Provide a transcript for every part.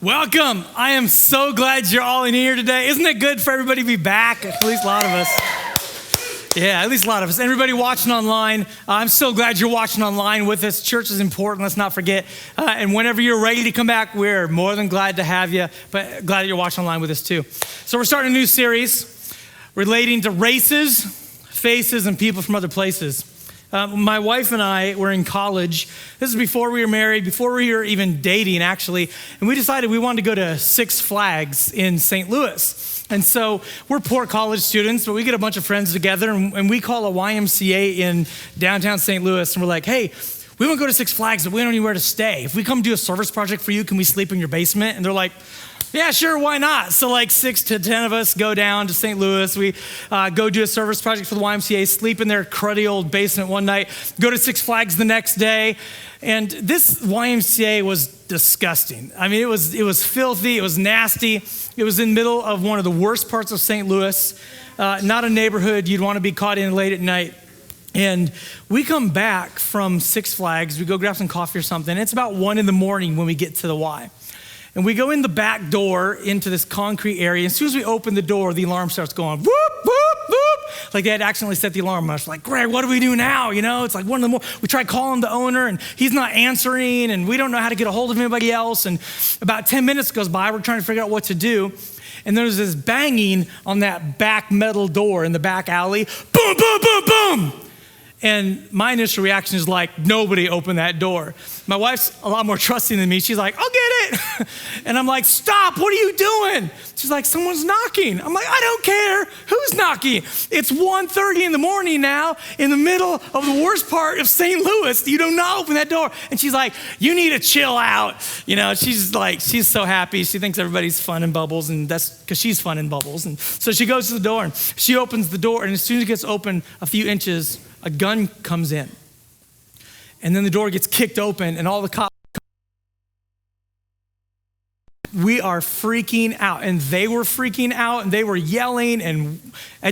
Welcome. I am so glad you're all in here today. Isn't it good for everybody to be back? At least a lot of us. Yeah, at least a lot of us. Everybody watching online, I'm so glad you're watching online with us. Church is important, let's not forget. And whenever you're ready to come back, we're more than glad to have you, but glad that you're watching online with us too. So we're starting a new series relating to races, faces, and people from other places. My wife and I were in college. This is before we were married, before we were even dating, actually. And we decided we wanted to go to Six Flags in St. Louis. And so we're poor college students, but we get a bunch of friends together, and we call a YMCA in downtown St. Louis. And we're like, hey, we want to go to Six Flags, but we don't know anywhere to stay. If we come do a service project for you, can we sleep in your basement? And they're like, yeah, sure, why not? So like 6 to 10 of us go down to St. Louis. We go do a service project for the YMCA, sleep in their cruddy old basement one night, go to Six Flags the next day. And this YMCA was disgusting. I mean, it was filthy, it was nasty. It was in the middle of one of the worst parts of St. Louis, not a neighborhood you'd want to be caught in late at night. And we come back from Six Flags, we go grab some coffee or something. It's about 1 a.m. when we get to the Y. And we go in the back door into this concrete area. As soon as we open the door, the alarm starts going, whoop, whoop, whoop. Like they had accidentally set the alarm. I was like, Greg, what do we do now? You know, it's like 1 a.m. We try calling the owner and he's not answering and we don't know how to get a hold of anybody else. And about 10 minutes goes by, we're trying to figure out what to do. And there's this banging on that back metal door in the back alley. Boom, boom, boom, boom. And my initial reaction is like, nobody opened that door. My wife's a lot more trusting than me. She's like, I'll get it. And I'm like, stop, what are you doing? She's like, someone's knocking. I'm like, I don't care. Who's knocking? It's 1:30 in the morning now in the middle of the worst part of St. Louis. You do not open that door. And she's like, you need to chill out. You know, she's so happy. She thinks everybody's fun and bubbles. And that's because she's fun and bubbles. And so she goes to the door and she opens the door. And as soon as it gets open a few inches, a gun comes in. And then the door gets kicked open and all the cops. We are freaking out, and they were freaking out, and they were yelling, and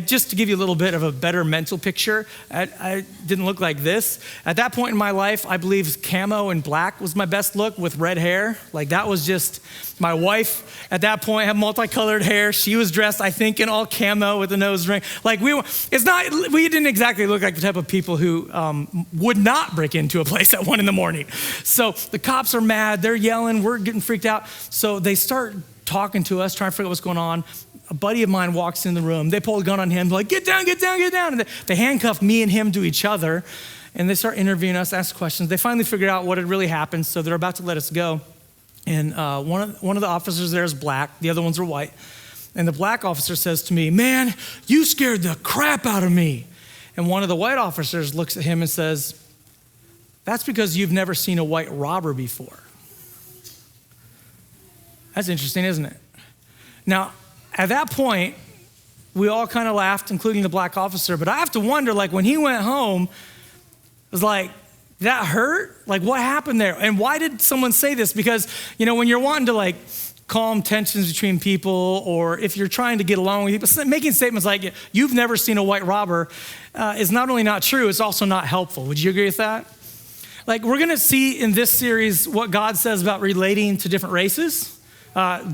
just to give you a little bit of a better mental picture, I didn't look like this. At that point in my life, I believe camo and black was my best look with red hair. Like that was just, my wife at that point had multicolored hair. She was dressed, I think, in all camo with a nose ring. Like we didn't exactly look like the type of people who would not break into a place at 1 a.m. So the cops are mad, they're yelling, we're getting freaked out. So they start talking to us, trying to figure out what's going on. A buddy of mine walks in the room. They pull a gun on him, like, get down, get down, get down. And they handcuff me and him to each other. And they start interviewing us, ask questions. They finally figured out what had really happened, so they're about to let us go. And one of the officers there is black. The other ones are white. And the black officer says to me, man, you scared the crap out of me. And one of the white officers looks at him and says, that's because you've never seen a white robber before. That's interesting, isn't it? Now, at that point, we all kind of laughed, including the black officer, but I have to wonder, like when he went home, it was like, that hurt? Like what happened there? And why did someone say this? Because, you know, when you're wanting to like calm tensions between people, or if you're trying to get along with people, making statements like, you've never seen a white robber is not only not true, it's also not helpful. Would you agree with that? Like we're gonna see in this series what God says about relating to different races,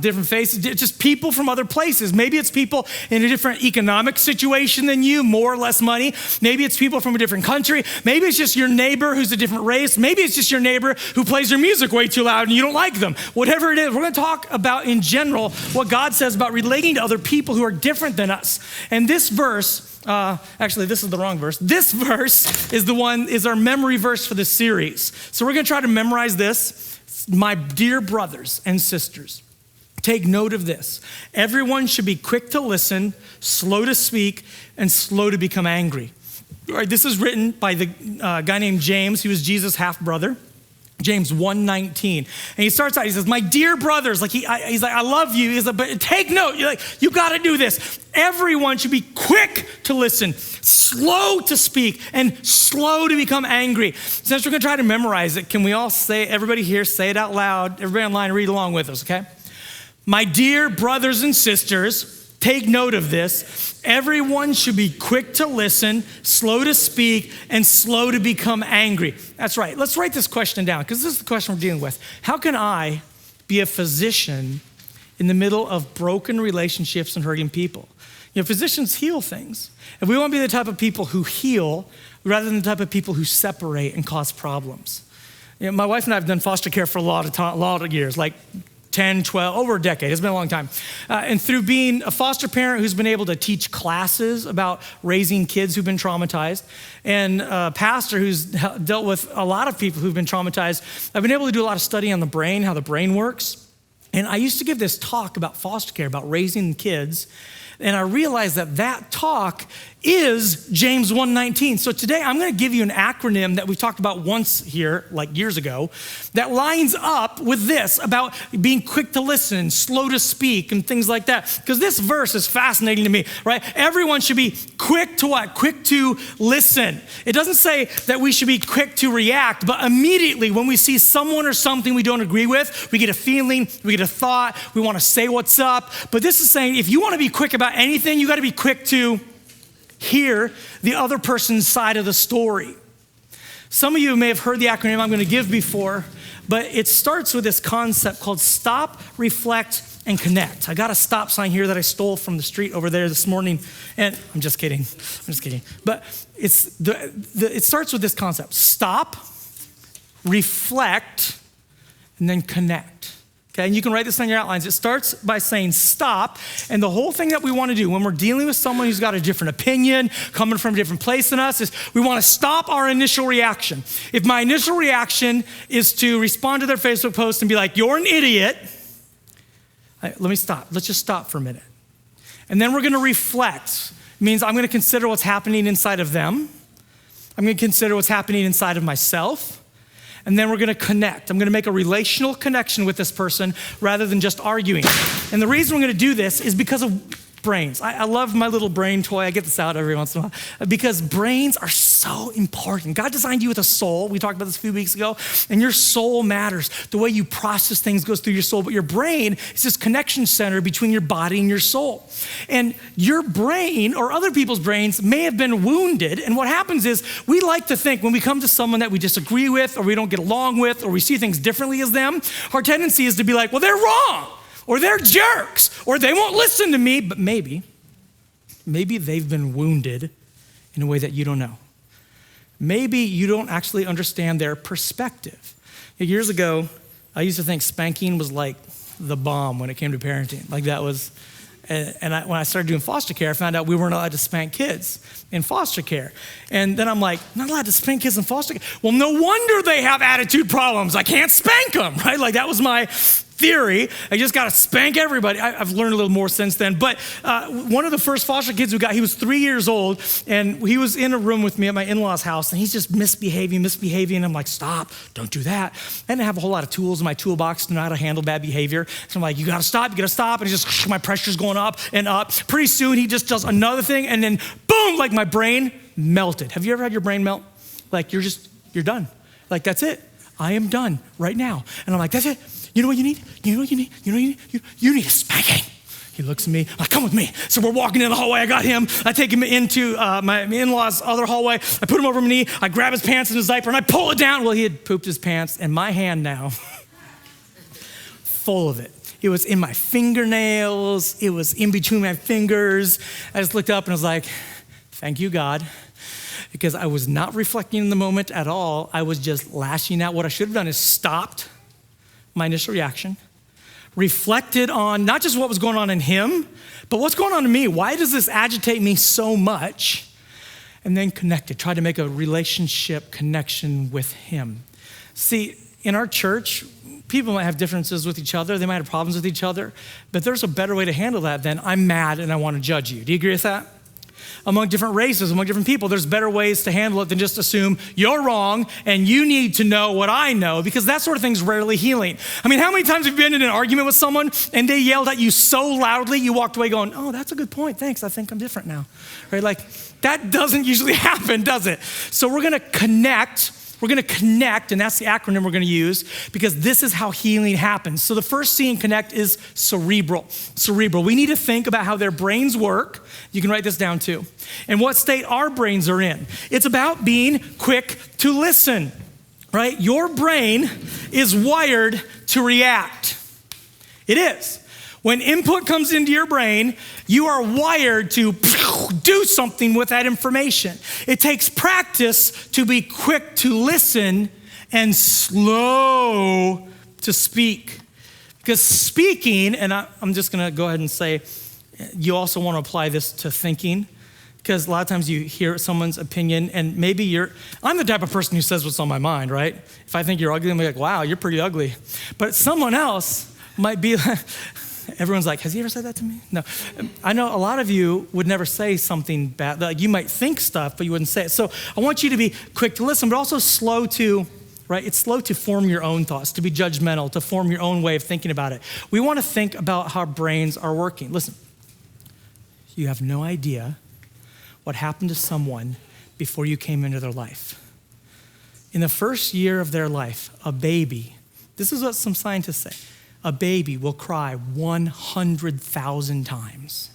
different faces, just people from other places. Maybe it's people in a different economic situation than you, more or less money. Maybe it's people from a different country. Maybe it's just your neighbor who's a different race. Maybe it's just your neighbor who plays their music way too loud and you don't like them. Whatever it is, we're gonna talk about in general what God says about relating to other people who are different than us. And this verse, actually this is the wrong verse. This verse is our memory verse for this series. So we're gonna try to memorize this. My dear brothers and sisters, take note of this. Everyone should be quick to listen, slow to speak, and slow to become angry. All right, this is written by the guy named James. He was Jesus' half-brother. James 1:19. And he starts out, he says, my dear brothers, like he's like, I love you. He's like, but take note, you gotta do this. Everyone should be quick to listen, slow to speak, and slow to become angry. Since we're gonna try to memorize it, can we all say, everybody here, say it out loud, everybody online, read along with us, okay? My dear brothers and sisters, take note of this. Everyone should be quick to listen, slow to speak, and slow to become angry. That's right. Let's write this question down because this is the question we're dealing with. How can I be a physician in the middle of broken relationships and hurting people. Physicians heal things. And we want to be the type of people who heal rather than the type of people who separate and cause problems. My wife and I have done foster care for a lot of years, like 10, 12, over a decade. It's been a long time. And through being a foster parent who's been able to teach classes about raising kids who've been traumatized, and a pastor who's dealt with a lot of people who've been traumatized, I've been able to do a lot of study on the brain, how the brain works. And I used to give this talk about foster care, about raising kids. And I realized that talk is James 1:19. So today I'm going to give you an acronym that we talked about once here, like years ago, that lines up with this about being quick to listen, slow to speak, and things like that. Because this verse is fascinating to me, right? Everyone should be quick to what? Quick to listen. It doesn't say that we should be quick to react, but immediately when we see someone or something we don't agree with, we get a feeling, we get a thought, we want to say what's up. But this is saying if you want to be quick about anything, you got to be quick to hear the other person's side of the story. Some of you may have heard the acronym I'm going to give before, but it starts with this concept called stop, reflect, and connect. I got a stop sign here that I stole from the street over there this morning, and I'm just kidding. But it starts with this concept: stop, reflect, and then connect. Okay, and you can write this on your outlines. It starts by saying stop, and the whole thing that we want to do when we're dealing with someone who's got a different opinion, coming from a different place than us, is we want to stop our initial reaction. If my initial reaction is to respond to their Facebook post and be like, "You're an idiot," let me stop. Let's just stop for a minute. And then we're going to reflect. It means I'm going to consider what's happening inside of them. I'm going to consider what's happening inside of myself. And then we're going to connect. I'm going to make a relational connection with this person rather than just arguing. And the reason we're going to do this is because of brains. I love my little brain toy. I get this out every once in a while because brains are so important. God designed you with a soul. We talked about this a few weeks ago. And your soul matters. The way you process things goes through your soul. But your brain is this connection center between your body and your soul. And your brain or other people's brains may have been wounded. And what happens is we like to think when we come to someone that we disagree with or we don't get along with or we see things differently as them, our tendency is to be like, well, they're wrong. Or they're jerks, or they won't listen to me, but maybe they've been wounded in a way that you don't know. Maybe you don't actually understand their perspective. Years ago, I used to think spanking was like the bomb when it came to parenting. Like that was, when I started doing foster care, I found out we weren't allowed to spank kids in foster care. And then I'm like, not allowed to spank kids in foster care? Well, no wonder they have attitude problems. I can't spank them, right? Like that was my theory. I just got to spank everybody. I've learned a little more since then. But one of the first foster kids we got, he was 3 years old, and he was in a room with me at my in-laws' house, and he's just misbehaving. I'm like, stop, don't do that. I didn't have a whole lot of tools in my toolbox to know how to handle bad behavior. So I'm like, you got to stop. And it's just, my pressure's going up and up. Pretty soon, he just does another thing, and then boom, like my brain melted. Have you ever had your brain melt? Like you're done. Like that's it. I am done right now. And I'm like, that's it. You know what you need? You need a spanking. He looks at me, like, come with me. So we're walking in the hallway. I got him. I take him into my in-laws' other hallway. I put him over my knee. I grab his pants and his diaper, and I pull it down. Well, he had pooped his pants, and my hand now, full of it. It was in my fingernails. It was in between my fingers. I just looked up and I was like, thank you, God. Because I was not reflecting in the moment at all. I was just lashing out. What I should have done is stopped my initial reaction, reflected on not just what was going on in him, but what's going on in me. Why does this agitate me so much? And then connected, tried to make a relationship connection with him. See, in our church, people might have differences with each other. They might have problems with each other, but there's a better way to handle that than I'm mad and I want to judge you. Do you agree with that? Among different races, among different people, there's better ways to handle it than just assume you're wrong and you need to know what I know, because that sort of thing's rarely healing. I mean, how many times have you been in an argument with someone and they yelled at you so loudly you walked away going, oh, that's a good point, thanks, I think I'm different now, right? Like that doesn't usually happen, does it? So we're gonna connect. We're gonna connect, and that's the acronym we're gonna use, because this is how healing happens. So the first C in connect is cerebral. Cerebral. We need to think about how their brains work. You can write this down too. And what state our brains are in. It's about being quick to listen, right? Your brain is wired to react. It is. When input comes into your brain, you are wired to do something with that information. It takes practice to be quick to listen and slow to speak. Because speaking, and I'm just gonna go ahead and say, you also wanna apply this to thinking, because a lot of times you hear someone's opinion and maybe I'm the type of person who says what's on my mind, right? If I think you're ugly, I'm like, wow, you're pretty ugly. But someone else might be like, everyone's like, has he ever said that to me? No. I know a lot of you would never say something bad. Like you might think stuff, but you wouldn't say it. So I want you to be quick to listen, but also slow to, right? It's slow to form your own thoughts, to be judgmental, to form your own way of thinking about it. We want to think about how brains are working. Listen, you have no idea what happened to someone before you came into their life. In the first year of their life, a baby, this is what some scientists say, a baby will cry 100,000 times.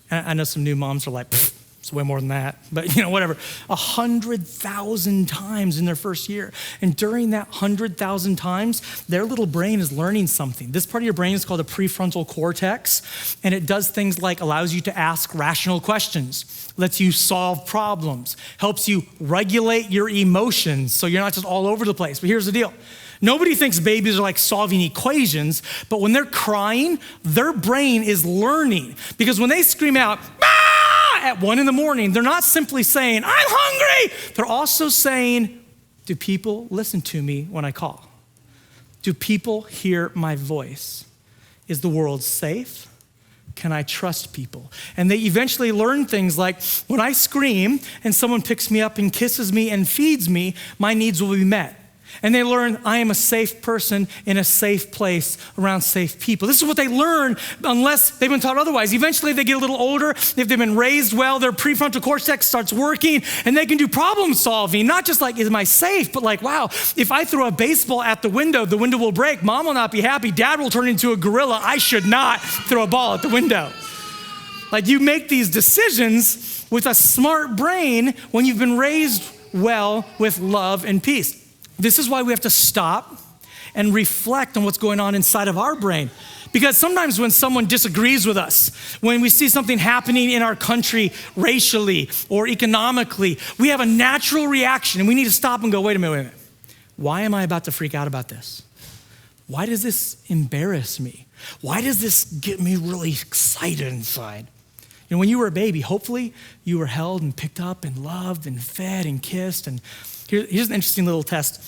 And I know some new moms are like, it's way more than that, but whatever. 100,000 times in their first year. And during that 100,000 times, their little brain is learning something. This part of your brain is called the prefrontal cortex, and it does things like allows you to ask rational questions, lets you solve problems, helps you regulate your emotions so you're not just all over the place. But here's the deal. Nobody thinks babies are like solving equations, but when they're crying, their brain is learning. Because when they scream out, at 1 a.m, they're not simply saying, I'm hungry. They're also saying, do people listen to me when I call? Do people hear my voice? Is the world safe? Can I trust people? And they eventually learn things like, when I scream and someone picks me up and kisses me and feeds me, my needs will be met. And they learn I am a safe person in a safe place around safe people. This is what they learn unless they've been taught otherwise. Eventually they get a little older. If they've been raised well, their prefrontal cortex starts working and they can do problem solving. Not just like, am I safe? But like, wow, if I throw a baseball at the window will break. Mom will not be happy. Dad will turn into a gorilla. I should not throw a ball at the window. Like you make these decisions with a smart brain when you've been raised well with love and peace. This is why we have to stop and reflect on what's going on inside of our brain. Because sometimes when someone disagrees with us, when we see something happening in our country racially or economically, we have a natural reaction and we need to stop and go, wait a minute. Why am I about to freak out about this? Why does this embarrass me? Why does this get me really excited inside? When you were a baby, hopefully you were held and picked up and loved and fed and kissed. And here's an interesting little test.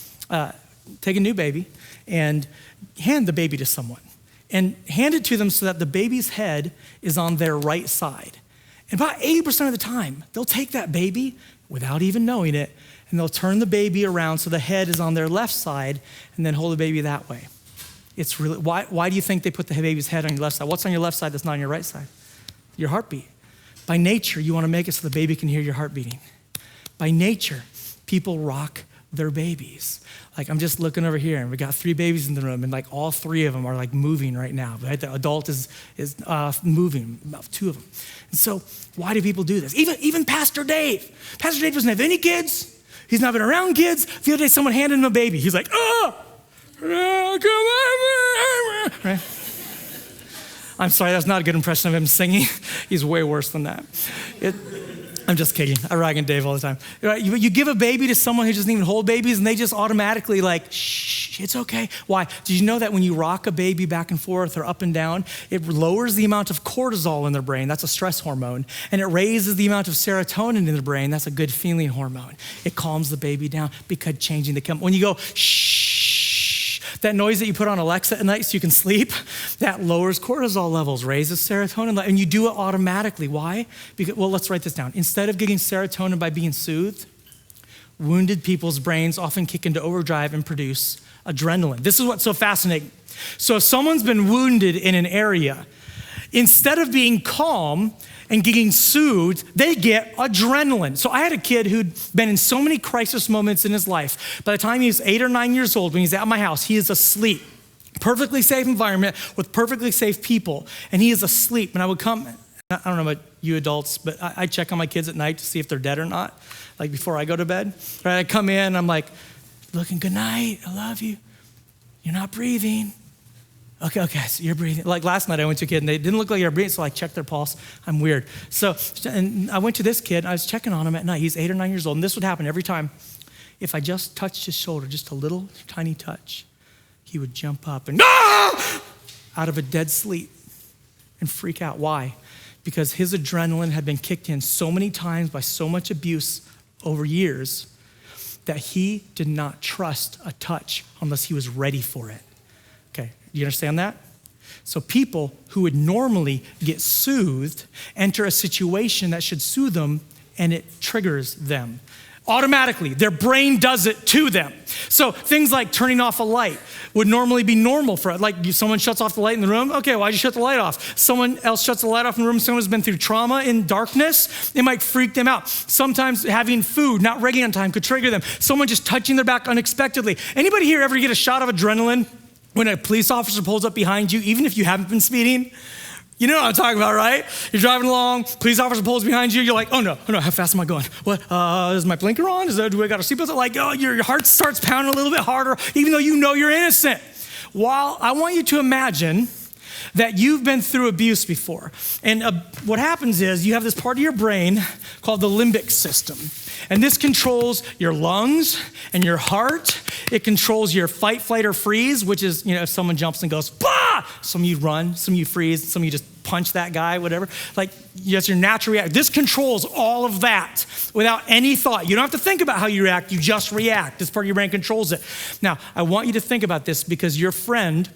Take a new baby and hand the baby to someone. And hand it to them so that the baby's head is on their right side. And about 80% of the time, they'll take that baby without even knowing it, and they'll turn the baby around so the head is on their left side, and then hold the baby that way. It's really, why do you think they put the baby's head on your left side? What's on your left side that's not on your right side? Your heartbeat. By nature, you want to make it so the baby can hear your heart beating. By nature, people rock their babies. Like I'm just looking over here and we got 3 babies in the room and like all 3 of them are like moving right now, right? The adult is moving, about 2 of them. And so why do people do this? Even Pastor Dave. Pastor Dave doesn't have any kids. He's not been around kids. The other day someone handed him a baby. He's like, oh, right? I'm sorry, that's not a good impression of him singing. He's way worse than that. I'm just kidding. I rag on Dave all the time. You give a baby to someone who doesn't even hold babies and they just automatically like, shh, it's okay. Why? Did you know that when you rock a baby back and forth or up and down, it lowers the amount of cortisol in their brain. That's a stress hormone. And it raises the amount of serotonin in the brain. That's a good feeling hormone. It calms the baby down because changing the chemical. When you go, shh, that noise that you put on Alexa at night so you can sleep, that lowers cortisol levels, raises serotonin, and you do it automatically. Why? Because, well, let's write this down. Instead of getting serotonin by being soothed, wounded people's brains often kick into overdrive and produce adrenaline. This is what's so fascinating. So if someone's been wounded in an area, instead of being calm and getting soothed, they get adrenaline. So I had a kid who'd been in so many crisis moments in his life. By the time he was 8 or 9 years old, when he's at my house, he is asleep. Perfectly safe environment with perfectly safe people, and he is asleep. And I would come, I don't know about you adults, but I check on my kids at night to see if they're dead or not, like before I go to bed. Right? I come in, I'm like, looking, good night, I love you. You're not breathing. Okay, so you're breathing. Like last night I went to a kid and they didn't look like they were breathing, so I checked their pulse. I'm weird. So, and I went to this kid, I was checking on him at night. He's 8 or 9 years old, and this would happen every time. If I just touched his shoulder, just a little tiny touch, he would jump up and out of a dead sleep and freak out. Why? Because his adrenaline had been kicked in so many times by so much abuse over years that he did not trust a touch unless he was ready for it. Okay, do you understand that? So people who would normally get soothed enter a situation that should soothe them, and it triggers them. Automatically, their brain does it to them. So things like turning off a light would normally be normal for it. Like someone shuts off the light in the room. Okay, why'd you shut the light off? Someone else shuts the light off in the room. Someone's been through trauma in darkness. It might freak them out. Sometimes having food not ready on time could trigger them. Someone just touching their back unexpectedly. Anybody here ever get a shot of adrenaline when a police officer pulls up behind you, even if you haven't been speeding? You know what I'm talking about, right? You're driving along, police officer pulls behind you, you're like, oh no, how fast am I going? What, is my blinker on? Do I got a seatbelt? Like, your heart starts pounding a little bit harder, even though you know you're innocent. While I want you to imagine that you've been through abuse before. And what happens is you have this part of your brain called the limbic system. And this controls your lungs and your heart. It controls your fight, flight, or freeze, which is, if someone jumps and goes, bah! Some of you run, some of you freeze, some of you just punch that guy, whatever. Like, yes, your natural reaction. This controls all of that without any thought. You don't have to think about how you react, you just react. This part of your brain controls it. Now, I want you to think about this because your friend,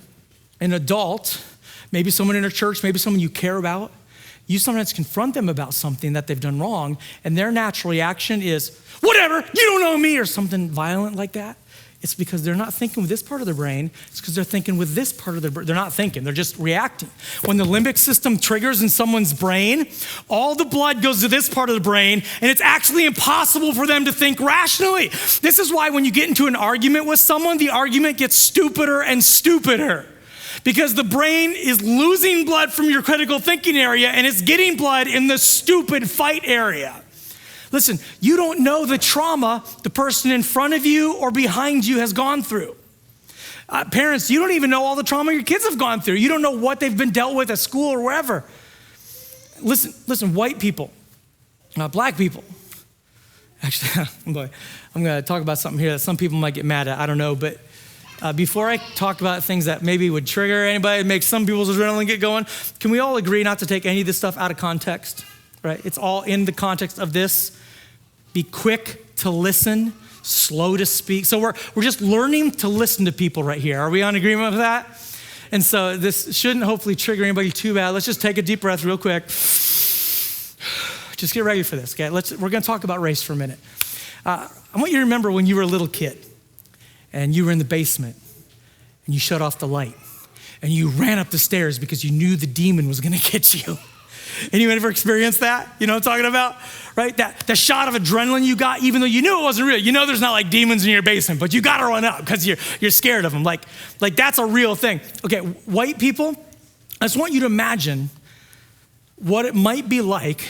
an adult, maybe someone in a church, maybe someone you care about, you sometimes confront them about something that they've done wrong, and their natural reaction is, whatever, you don't know me, or something violent like that. It's because they're not thinking with this part of their brain. It's because they're thinking with this part of their brain. They're not thinking, they're just reacting. When the limbic system triggers in someone's brain, all the blood goes to this part of the brain, and it's actually impossible for them to think rationally. This is why when you get into an argument with someone, the argument gets stupider and stupider. Because the brain is losing blood from your critical thinking area and it's getting blood in the stupid fight area. Listen, you don't know the trauma the person in front of you or behind you has gone through. Parents, you don't even know all the trauma your kids have gone through. You don't know what they've been dealt with at school or wherever. Listen, white people, black people. Actually, I'm going to talk about something here that some people might get mad at. I don't know, but before I talk about things that maybe would trigger anybody, make some people's adrenaline get going, can we all agree not to take any of this stuff out of context, right? It's all in the context of this. Be quick to listen, slow to speak. So we're just learning to listen to people right here. Are we on agreement with that? And so this shouldn't hopefully trigger anybody too bad. Let's just take a deep breath real quick. Just get ready for this, okay? We're gonna talk about race for a minute. I want you to remember when you were a little kid, and you were in the basement, and you shut off the light, and you ran up the stairs because you knew the demon was gonna get you. Anyone ever experienced that? You know what I'm talking about? Right? That shot of adrenaline you got, even though you knew it wasn't real. You know there's not like demons in your basement, but you gotta run up because you're scared of them. Like that's a real thing. Okay, white people, I just want you to imagine what it might be like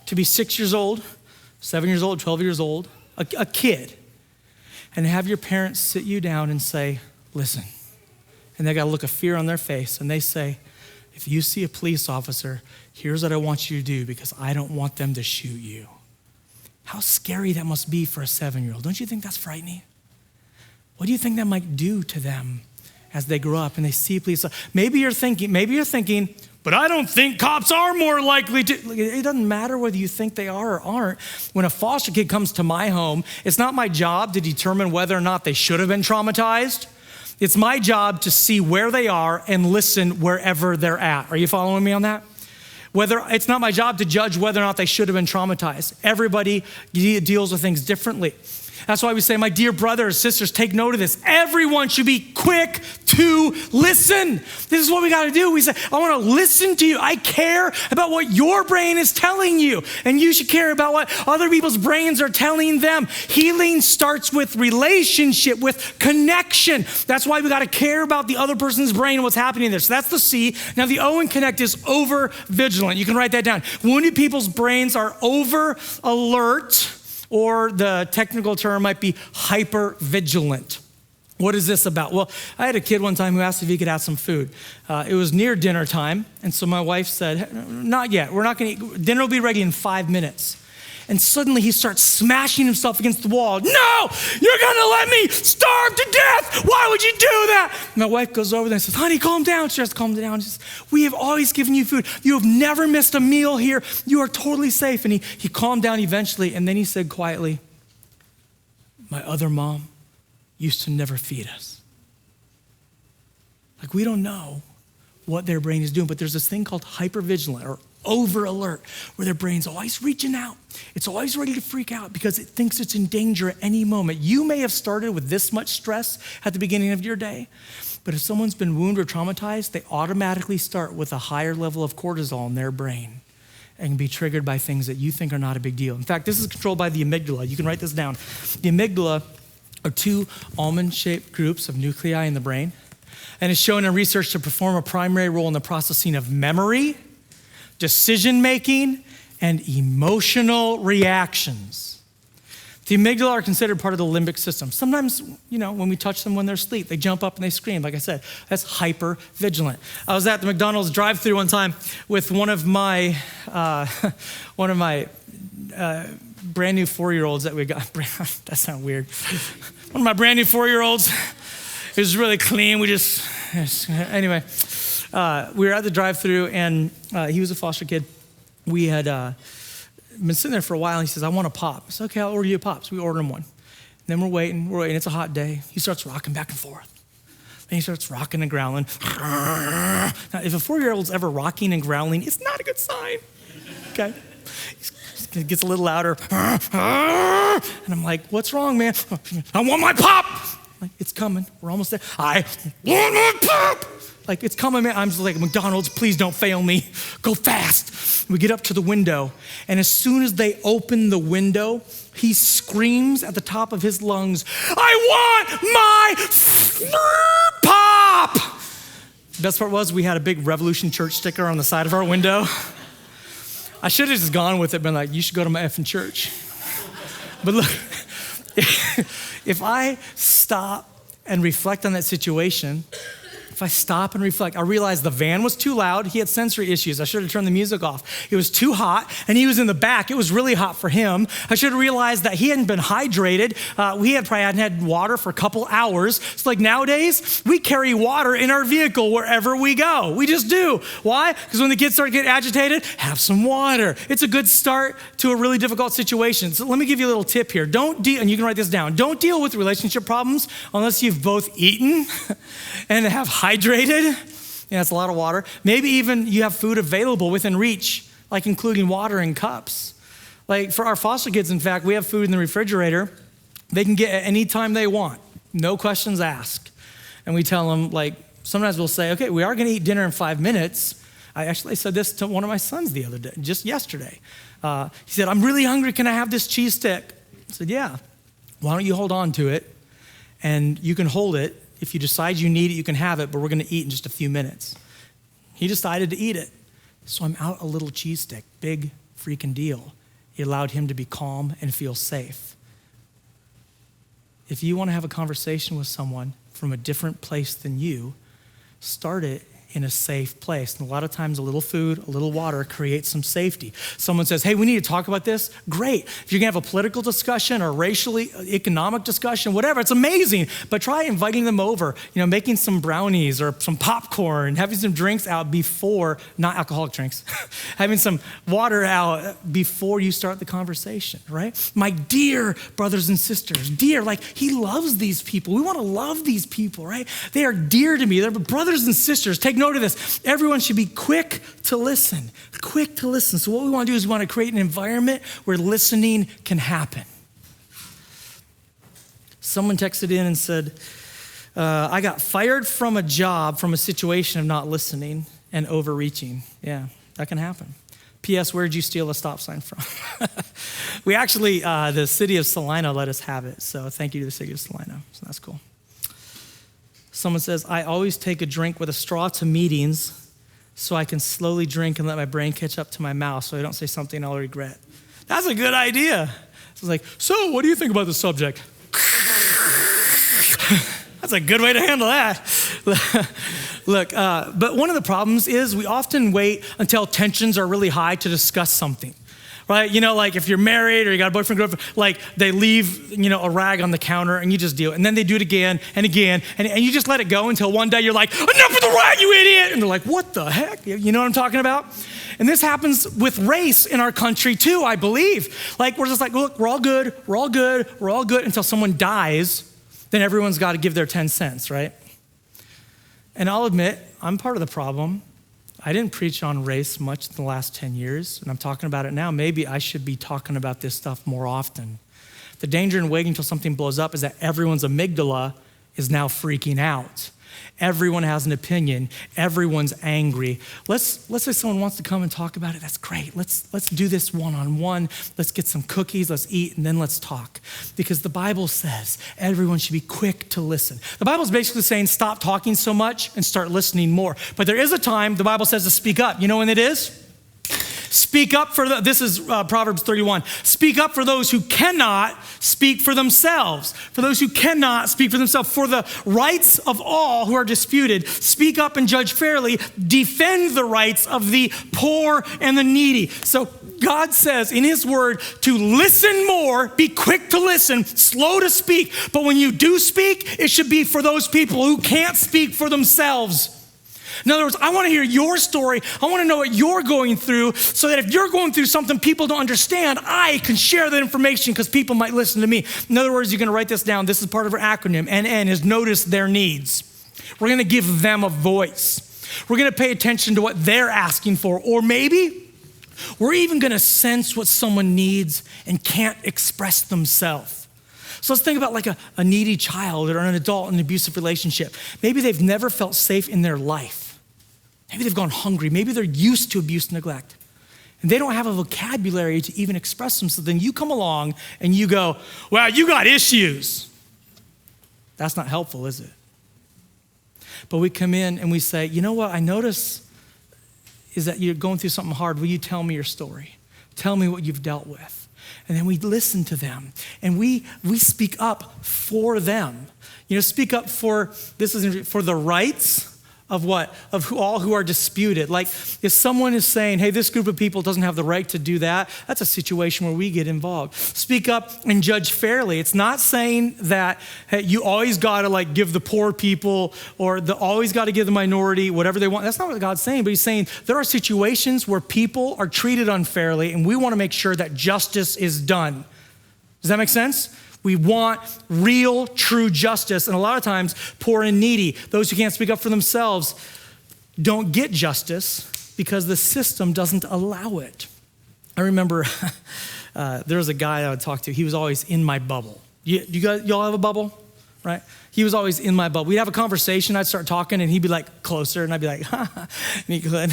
to be 6 years old, 7 years old, 12 years old, a kid, and have your parents sit you down and say, listen. And they got a look of fear on their face, and they say, if you see a police officer, here's what I want you to do because I don't want them to shoot you. How scary that must be for a 7-year-old. Don't you think that's frightening? What do you think that might do to them as they grow up and they see police? Maybe you're thinking, but I don't think cops are more likely to. It doesn't matter whether you think they are or aren't. When a foster kid comes to my home, it's not my job to determine whether or not they should have been traumatized. It's my job to see where they are and listen wherever they're at. Are you following me on that? It's not my job to judge whether or not they should have been traumatized. Everybody deals with things differently. That's why we say, my dear brothers, sisters, take note of this. Everyone should be quick to listen. This is what we got to do. We say, I want to listen to you. I care about what your brain is telling you, and you should care about what other people's brains are telling them. Healing starts with relationship, with connection. That's why we got to care about the other person's brain and what's happening there. So that's the C. Now the O in connect is over vigilant. You can write that down. Wounded people's brains are over alert, or the technical term might be hyper vigilant. What is this about? Well, I had a kid one time who asked if he could have some food. It was near dinner time, and so my wife said, not yet, we're not gonna eat. Dinner will be ready in 5 minutes. And suddenly he starts smashing himself against the wall. No, you're gonna let me starve to death. Why would you do that? My wife goes over there and says, honey, calm down. She has to calm down. She says, we have always given you food. You have never missed a meal here. You are totally safe. And he calmed down eventually, and then he said quietly, my other mom used to never feed us. Like, we don't know what their brain is doing, but there's this thing called hypervigilant or over alert, where their brain's always reaching out. It's always ready to freak out because it thinks it's in danger at any moment. You may have started with this much stress at the beginning of your day, but if someone's been wounded or traumatized, they automatically start with a higher level of cortisol in their brain and can be triggered by things that you think are not a big deal. In fact, this is controlled by the amygdala. You can write this down. The amygdala are two almond-shaped groups of nuclei in the brain, and it's shown in research to perform a primary role in the processing of memory, decision-making, and emotional reactions. The amygdala are considered part of the limbic system. Sometimes, when we touch them when they're asleep, they jump up and they scream. Like I said, that's hyper-vigilant. I was at the McDonald's drive-thru one time with one of my brand new 4-year-olds that we got. That sounds weird. One of my brand new 4-year-olds. It was really clean. Anyway, we were at the drive-thru, and he was a foster kid. We had been sitting there for a while, and he says, I want a pop. I said, okay, I'll order you a pop. So we ordered him one. And then we're waiting. It's a hot day. He starts rocking back and forth. Then he starts rocking and growling. Now, if a 4-year-old's ever rocking and growling, it's not a good sign, okay? It gets a little louder. And I'm like, what's wrong, man? I want my pop. Like, it's coming. We're almost there. I want my pop. Like, it's coming, man. I'm just like, McDonald's, please don't fail me. Go fast. We get up to the window, and as soon as they open the window, he screams at the top of his lungs, I want my pop. The best part was we had a big Revolution Church sticker on the side of our window. I should have just gone with it, been like, you should go to my effing church. But look, if I stop and reflect on that situation, if I stop and reflect, I realized the van was too loud. He had sensory issues. I should have turned the music off. It was too hot, and he was in the back. It was really hot for him. I should have realized that he hadn't been hydrated. We probably hadn't had water for a couple hours. So like nowadays, we carry water in our vehicle wherever we go. We just do. Why? Because when the kids start getting agitated, have some water. It's a good start to a really difficult situation. So let me give you a little tip here. And you can write this down. Don't deal with relationship problems unless you've both eaten and have hydrated. Yeah, that's a lot of water. Maybe even you have food available within reach, like including water in cups. Like for our foster kids, in fact, we have food in the refrigerator. They can get at any time they want, no questions asked. And we tell them, like, sometimes we'll say, okay, we are gonna eat dinner in 5 minutes. I actually said this to one of my sons the other day, just yesterday. He said, I'm really hungry, can I have this cheese stick? I said, yeah. Why don't you hold on to it, and you can hold it. If you decide you need it, you can have it, but we're gonna eat in just a few minutes. He decided to eat it. So I'm out a little cheese stick, big freaking deal. It allowed him to be calm and feel safe. If you wanna have a conversation with someone from a different place than you, start it in a safe place. And a lot of times a little food, a little water creates some safety. Someone says, hey, we need to talk about this. Great. If you're gonna have a political discussion or racially, economic discussion, whatever, it's amazing. But try inviting them over, making some brownies or some popcorn, having some drinks out before, not alcoholic drinks, having some water out before you start the conversation, right? My dear brothers and sisters, he loves these people. We wanna love these people, right? They are dear to me. They're brothers and sisters. Take note of this. Everyone should be quick to listen. Quick to listen. So what we want to do is we want to create an environment where listening can happen. Someone texted in and said, I got fired from a job from a situation of not listening and overreaching. Yeah, that can happen. P.S. Where'd you steal a stop sign from? We actually, the city of Salina let us have it. So thank you to the city of Salina. So that's cool. Someone says, I always take a drink with a straw to meetings so I can slowly drink and let my brain catch up to my mouth so I don't say something I'll regret. That's a good idea. So it's like, so what do you think about the subject? That's a good way to handle that. Look, but one of the problems is we often wait until tensions are really high to discuss something. Right? You know, like if you're married or you got a boyfriend, girlfriend, like they leave, a rag on the counter and you just deal. And then they do it again and again. And you just let it go until one day you're like, enough with the rag, you idiot. And they're like, what the heck? You know what I'm talking about? And this happens with race in our country too, I believe. Like we're just like, look, we're all good until someone dies. Then everyone's got to give their 10 cents, right? And I'll admit, I'm part of the problem. I didn't preach on race much in the last 10 years, and I'm talking about it now. Maybe I should be talking about this stuff more often. The danger in waiting until something blows up is that everyone's amygdala is now freaking out. Everyone has an opinion. Everyone's angry. Let's say someone wants to come and talk about it. That's great. Let's do this one-on-one. Let's get some cookies. Let's eat, and then let's talk. Because the Bible says everyone should be quick to listen. The Bible's basically saying stop talking so much and start listening more. But there is a time the Bible says to speak up. You know when it is? Speak up this is Proverbs 31. Speak up for those who cannot speak for themselves. For those who cannot speak for themselves. For the rights of all who are disputed. Speak up and judge fairly. Defend the rights of the poor and the needy. So God says in his word to listen more, be quick to listen, slow to speak. But when you do speak, it should be for those people who can't speak for themselves. In other words, I want to hear your story. I want to know what you're going through so that if you're going through something people don't understand, I can share that information because people might listen to me. In other words, you're going to write this down. This is part of our acronym. NN is notice their needs. We're going to give them a voice. We're going to pay attention to what they're asking for. Or maybe we're even going to sense what someone needs and can't express themselves. So let's think about like a needy child or an adult in an abusive relationship. Maybe they've never felt safe in their life. Maybe they've gone hungry. Maybe they're used to abuse and neglect. And they don't have a vocabulary to even express them. So then you come along and you go, well, you got issues. That's not helpful, is it? But we come in and we say, you know what I notice is that you're going through something hard. Will you tell me your story? Tell me what you've dealt with. And then we listen to them and we speak up for them. Speak up for the rights of what? Of all who are disputed. Like if someone is saying, hey, this group of people doesn't have the right to do that, that's a situation where we get involved. Speak up and judge fairly. It's not saying that hey, you always got to like give the poor people or always got to give the minority whatever they want. That's not what God's saying, but he's saying there are situations where people are treated unfairly and we want to make sure that justice is done. Does that make sense? We want real, true justice. And a lot of times, poor and needy, those who can't speak up for themselves, don't get justice because the system doesn't allow it. I remember there was a guy I would talk to. He was always in my bubble. Y'all have a bubble, right? He was always in my bubble. We'd have a conversation. I'd start talking, and he'd be like closer, and I'd be like, ha. And he'd go,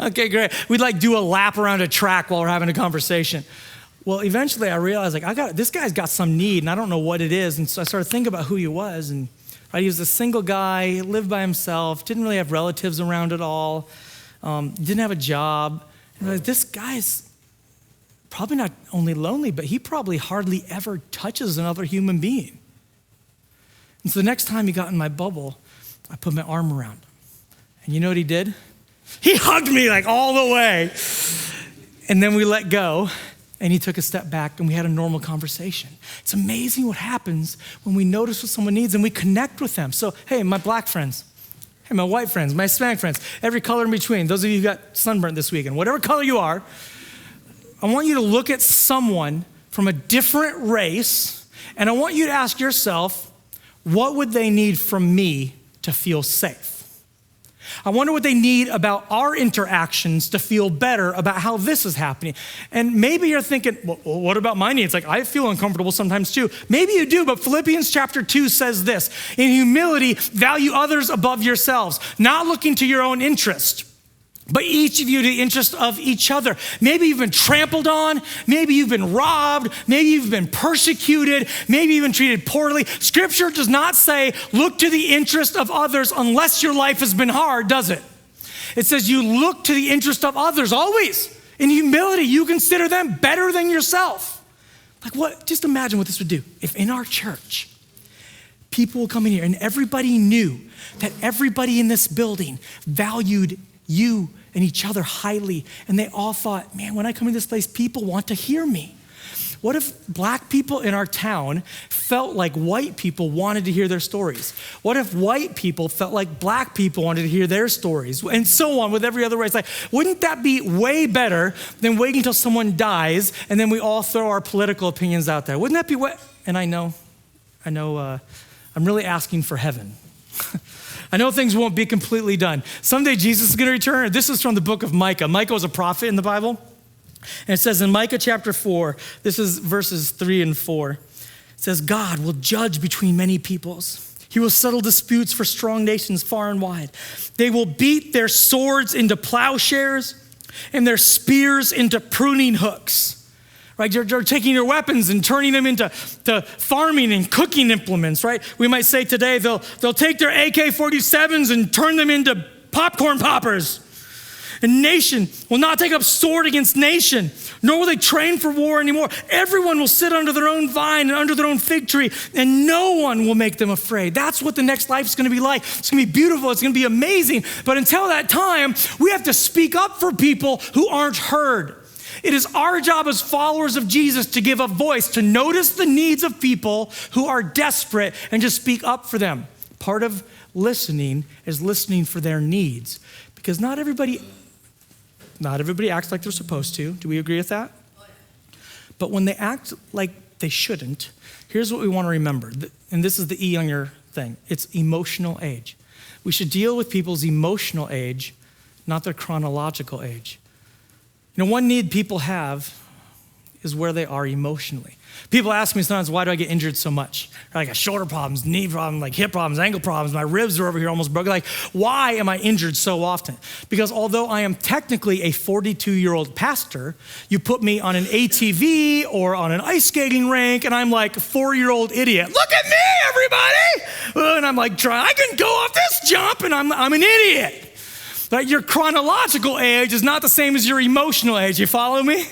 okay, great. We'd like do a lap around a track while we're having a conversation. Well, eventually I realized this guy's got some need and I don't know what it is. And so I started thinking about who he was. And right, he was a single guy, lived by himself, didn't really have relatives around at all, didn't have a job. And I was like, this guy's probably not only lonely, but he probably hardly ever touches another human being. And so the next time he got in my bubble, I put my arm around him. And you know what he did? He hugged me like all the way. And then we let go. And he took a step back and we had a normal conversation. It's amazing what happens when we notice what someone needs and we connect with them. So, hey, my black friends, hey, my white friends, my Hispanic friends, every color in between, those of you who got sunburnt this weekend, whatever color you are, I want you to look at someone from a different race and I want you to ask yourself, what would they need from me to feel safe? I wonder what they need about our interactions to feel better about how this is happening. And maybe you're thinking, well, what about my needs? Like, I feel uncomfortable sometimes too. Maybe you do, but Philippians chapter 2 says this, in humility, value others above yourselves, not looking to your own interest, but each of you to the interest of each other. Maybe you've been trampled on. Maybe you've been robbed. Maybe you've been persecuted. Maybe you've been treated poorly. Scripture does not say, look to the interest of others unless your life has been hard, does it? It says you look to the interest of others always. In humility, you consider them better than yourself. Like what? Just imagine what this would do. If in our church, People will come in here, and everybody knew that everybody in this building valued you and each other highly. And they all thought, man, when I come into this place, people want to hear me. What if black people in our town felt like white people wanted to hear their stories? What if white people felt like black people wanted to hear their stories? And so on with every other race. Like, wouldn't that be way better than waiting until someone dies and then we all throw our political opinions out there? Wouldn't that be what? And I know, I'm really asking for heaven. I know things won't be completely done. Someday Jesus is going to return. This is from the book of Micah. Micah was a prophet in the Bible. And it says in Micah chapter 4, this is verses 3 and 4. It says, God will judge between many peoples. He will settle disputes for strong nations far and wide. They will beat their swords into plowshares and their spears into pruning hooks. Right, you're taking your weapons and turning them into farming and cooking implements, right? We might say today they'll take their AK-47s and turn them into popcorn poppers. And nation will not take up sword against nation, nor will they train for war anymore. Everyone will sit under their own vine and under their own fig tree, and no one will make them afraid. That's what the next life is going to be like. It's going to be beautiful. It's going to be amazing. But until that time, we have to speak up for people who aren't heard. It is our job as followers of Jesus to give a voice, to notice the needs of people who are desperate and to speak up for them. Part of listening is listening for their needs, because not everybody acts like they're supposed to. Do we agree with that? But when they act like they shouldn't, here's what we want to remember. And this is the E on your thing. It's emotional age. We should deal with people's emotional age, not their chronological age. You know, one need people have is where they are emotionally. People ask me sometimes, why do I get injured so much? I got shoulder problems, knee problems, like hip problems, ankle problems. My ribs are over here almost broken. Like, why am I injured so often? Because although I am technically a 42-year-old pastor, you put me on an ATV or on an ice skating rink, and I'm like a 4-year-old idiot. Look at me, everybody! And I'm like, I can go off this jump, and I'm an idiot. But your chronological age is not the same as your emotional age. You follow me?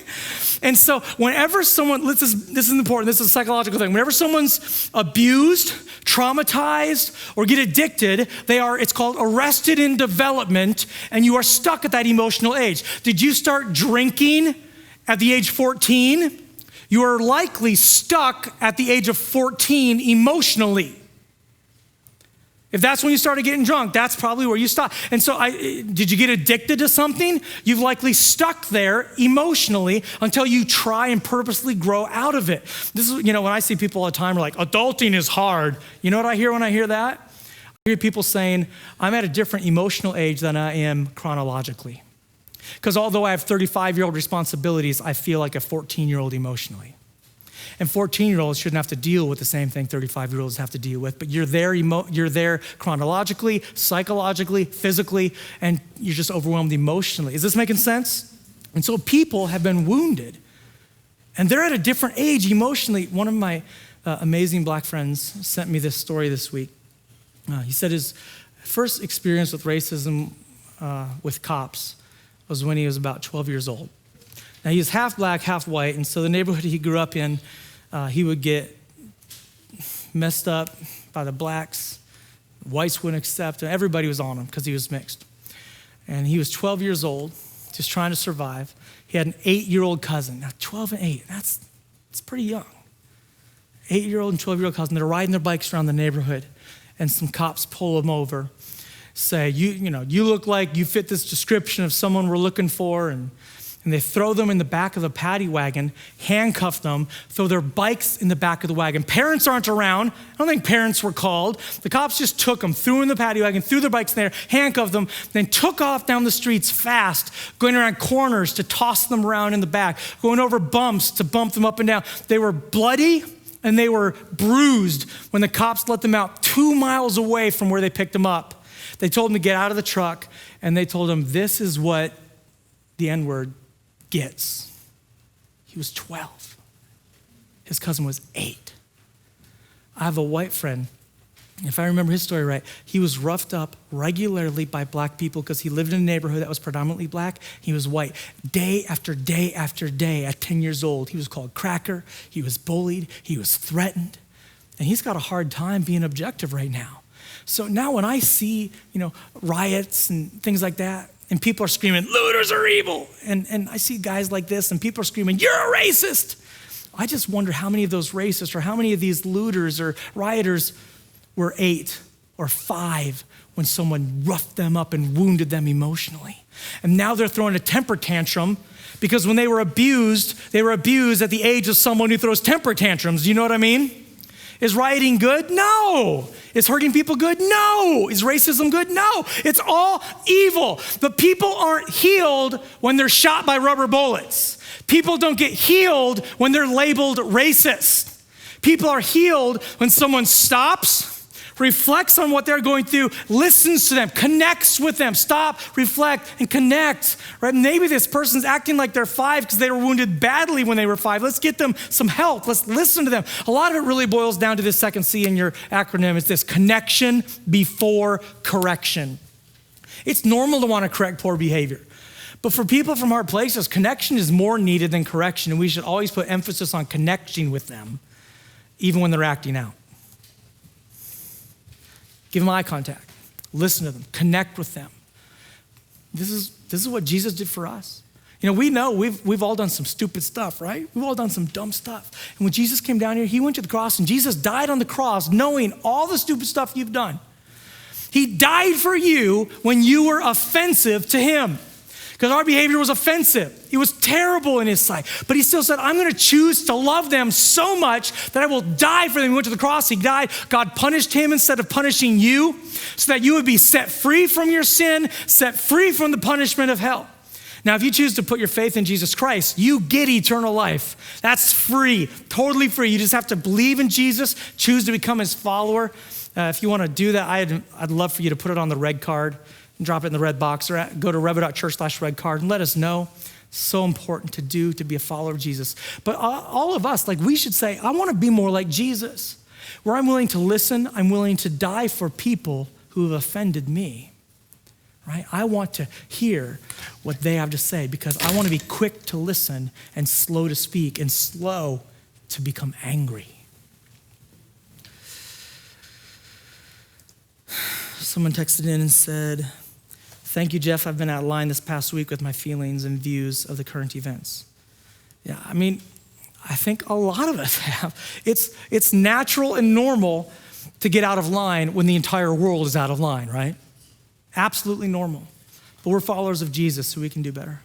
And so whenever someone, this is important, this is a psychological thing. Whenever someone's abused, traumatized, or get addicted, it's called arrested in development, and you are stuck at that emotional age. Did you start drinking at the age 14? You are likely stuck at the age of 14 emotionally. If that's when you started getting drunk, that's probably where you stopped. And so did you get addicted to something? You've likely stuck there emotionally until you try and purposely grow out of it. This is, when I see people all the time are like, adulting is hard. You know what I hear when I hear that? I hear people saying, I'm at a different emotional age than I am chronologically. Because although I have 35-year-old responsibilities, I feel like a 14-year-old emotionally. And 14-year-olds shouldn't have to deal with the same thing 35-year-olds have to deal with, but you're there chronologically, psychologically, physically, and you're just overwhelmed emotionally. Is this making sense? And so people have been wounded, and they're at a different age emotionally. One of my amazing black friends sent me this story this week. He said his first experience with racism with cops was when he was about 12 years old. Now, he was half black, half white, and so the neighborhood he grew up in, he would get messed up by the blacks. Whites wouldn't accept him. Everybody was on him because he was mixed. And he was 12 years old, just trying to survive. He had an 8-year-old cousin. Now, 12 and 8, that's pretty young. 8-year-old and 12-year-old cousin, they're riding their bikes around the neighborhood, and some cops pull them over, say, you look like you fit this description of someone we're looking for, and they throw them in the back of the paddy wagon, handcuff them, throw their bikes in the back of the wagon. Parents aren't around. I don't think parents were called. The cops just took them, threw them in the paddy wagon, threw their bikes in there, handcuffed them, then took off down the streets fast, going around corners to toss them around in the back, going over bumps to bump them up and down. They were bloody and they were bruised when the cops let them out 2 miles away from where they picked them up. They told them to get out of the truck, and they told them, this is what the N-word gets. He was 12. His cousin was 8. I have a white friend. If I remember his story right, he was roughed up regularly by black people because he lived in a neighborhood that was predominantly black. He was white. Day after day after day, at 10 years old, he was called cracker. He was bullied. He was threatened. And he's got a hard time being objective right now. So now when I see, riots and things like that, and people are screaming, looters are evil, and I see guys like this, and people are screaming, you're a racist. I just wonder how many of those racists or how many of these looters or rioters were 8 or 5 when someone roughed them up and wounded them emotionally. And now they're throwing a temper tantrum because when they were abused at the age of someone who throws temper tantrums. Do you know what I mean? Is rioting good? No. Is hurting people good? No. Is racism good? No. It's all evil. But people aren't healed when they're shot by rubber bullets. People don't get healed when they're labeled racist. People are healed when someone stops, reflects on what they're going through, listens to them, connects with them. Stop, reflect, and connect. Right? Maybe this person's acting like they're 5 because they were wounded badly when they were 5. Let's get them some help. Let's listen to them. A lot of it really boils down to this second C in your acronym. It's this: connection before correction. It's normal to want to correct poor behavior. But for people from hard places, connection is more needed than correction, and we should always put emphasis on connecting with them, even when they're acting out. Give them eye contact, listen to them, connect with them. This is what Jesus did for us. We know we've all done some stupid stuff, right? We've all done some dumb stuff. And when Jesus came down here, he went to the cross, and Jesus died on the cross knowing all the stupid stuff you've done. He died for you when you were offensive to him. Because our behavior was offensive. It was terrible in his sight. But he still said, I'm going to choose to love them so much that I will die for them. He went to the cross, he died. God punished him instead of punishing you so that you would be set free from your sin, set free from the punishment of hell. Now, if you choose to put your faith in Jesus Christ, you get eternal life. That's free, totally free. You just have to believe in Jesus, choose to become his follower. If you want to do that, I'd love for you to put it on the red card and drop it in the red box, or go to revo.church/red card and let us know. So important to do, to be a follower of Jesus. But all of us, we should say, I want to be more like Jesus, where I'm willing to listen, I'm willing to die for people who have offended me, right? I want to hear what they have to say because I want to be quick to listen and slow to speak and slow to become angry. Someone texted in and said, thank you, Jeff. I've been out of line this past week with my feelings and views of the current events. Yeah, I think a lot of us have. It's natural and normal to get out of line when the entire world is out of line, right? Absolutely normal. But we're followers of Jesus, so we can do better.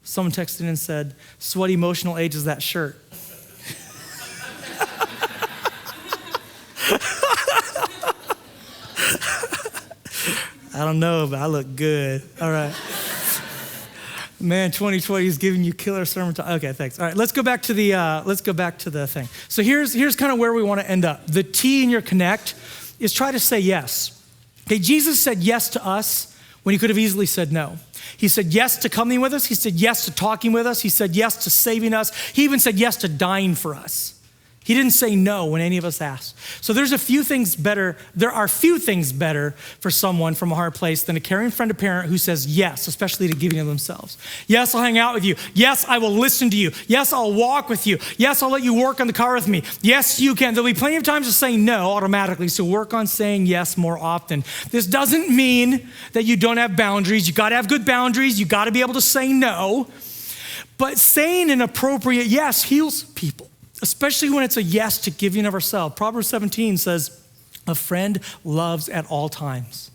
Someone texted in and said, so what emotional age is that shirt? I don't know, but I look good. All right. Man, 2020 is giving you killer sermon time. Okay, thanks. All right, let's go back to the thing. So here's kind of where we want to end up. The T in your connect is try to say yes. Okay, Jesus said yes to us when he could have easily said no. He said yes to coming with us. He said yes to talking with us. He said yes to saving us. He even said yes to dying for us. He didn't say no when any of us asked. So there are few things better for someone from a hard place than a caring friend or parent who says yes, especially to giving of themselves. Yes, I'll hang out with you. Yes, I will listen to you. Yes, I'll walk with you. Yes, I'll let you work on the car with me. Yes, you can. There'll be plenty of times to say no automatically, so work on saying yes more often. This doesn't mean that you don't have boundaries. You gotta have good boundaries. You gotta be able to say no. But saying an appropriate yes heals people, especially when it's a yes to giving of ourselves. Proverbs 17 says, a friend loves at all times,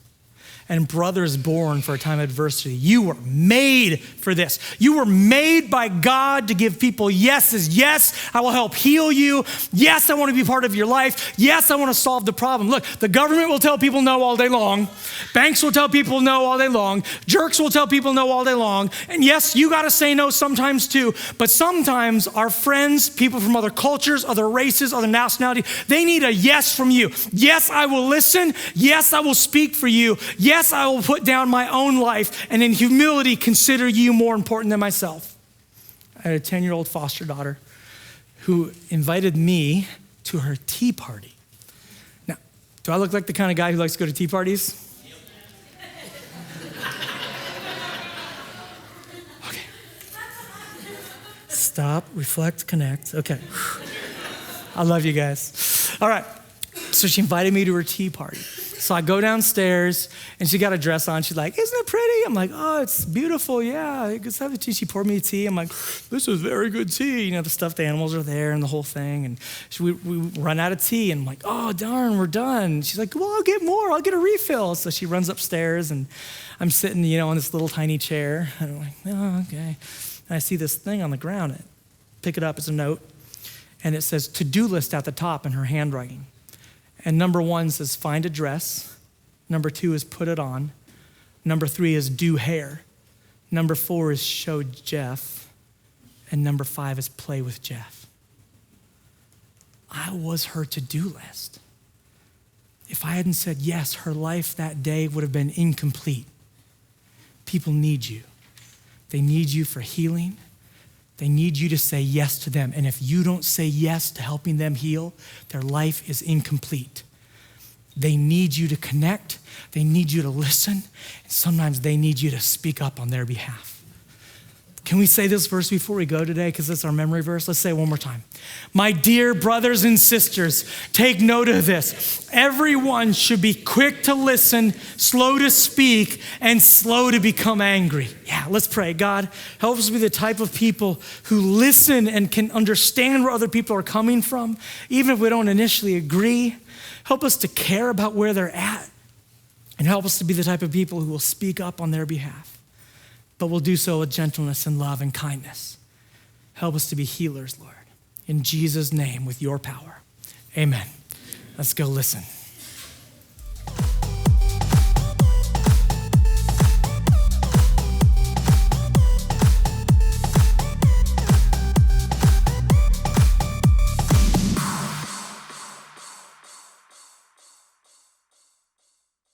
and brother is born for a time of adversity. You were made for this. You were made by God to give people yeses. Yes, I will help heal you. Yes, I want to be part of your life. Yes, I want to solve the problem. Look, the government will tell people no all day long. Banks will tell people no all day long. Jerks will tell people no all day long. And yes, you got to say no sometimes too. But sometimes our friends, people from other cultures, other races, other nationalities, they need a yes from you. Yes, I will listen. Yes, I will speak for you. Yes, I will put down my own life and in humility consider you more important than myself. I had a 10-year-old foster daughter who invited me to her tea party. Now, do I look like the kind of guy who likes to go to tea parties? Okay. Stop, reflect, connect. Okay. I love you guys. All right. So she invited me to her tea party. So I go downstairs and she got a dress on. She's like, isn't it pretty? I'm like, oh, it's beautiful. Yeah, let's have the tea. She poured me tea. I'm like, this is very good tea. You know, the stuffed animals are there and the whole thing. And we run out of tea and I'm like, oh, darn, we're done. She's like, well, I'll get more. I'll get a refill. So she runs upstairs and I'm sitting, you know, on this little tiny chair. And I'm like, oh, okay. And I see this thing on the ground. I pick it up. It's a note. And it says to-do list at the top in her handwriting. And number 1 says find a dress. Number 2 is put it on. Number 3 is do hair. Number 4 is show Jeff. And number 5 is play with Jeff. I was her to-do list. If I hadn't said yes, her life that day would have been incomplete. People need you. They need you for healing. They need you to say yes to them. And if you don't say yes to helping them heal, their life is incomplete. They need you to connect. They need you to listen. And sometimes they need you to speak up on their behalf. Can we say this verse before we go today? Because it's our memory verse. Let's say it one more time. My dear brothers and sisters, take note of this. Everyone should be quick to listen, slow to speak, and slow to become angry. Yeah, let's pray. God, help us be the type of people who listen and can understand where other people are coming from, even if we don't initially agree. Help us to care about where they're at, and help us to be the type of people who will speak up on their behalf. But we'll do so with gentleness and love and kindness. Help us to be healers, Lord. In Jesus' name, with your power. Amen. Let's go listen.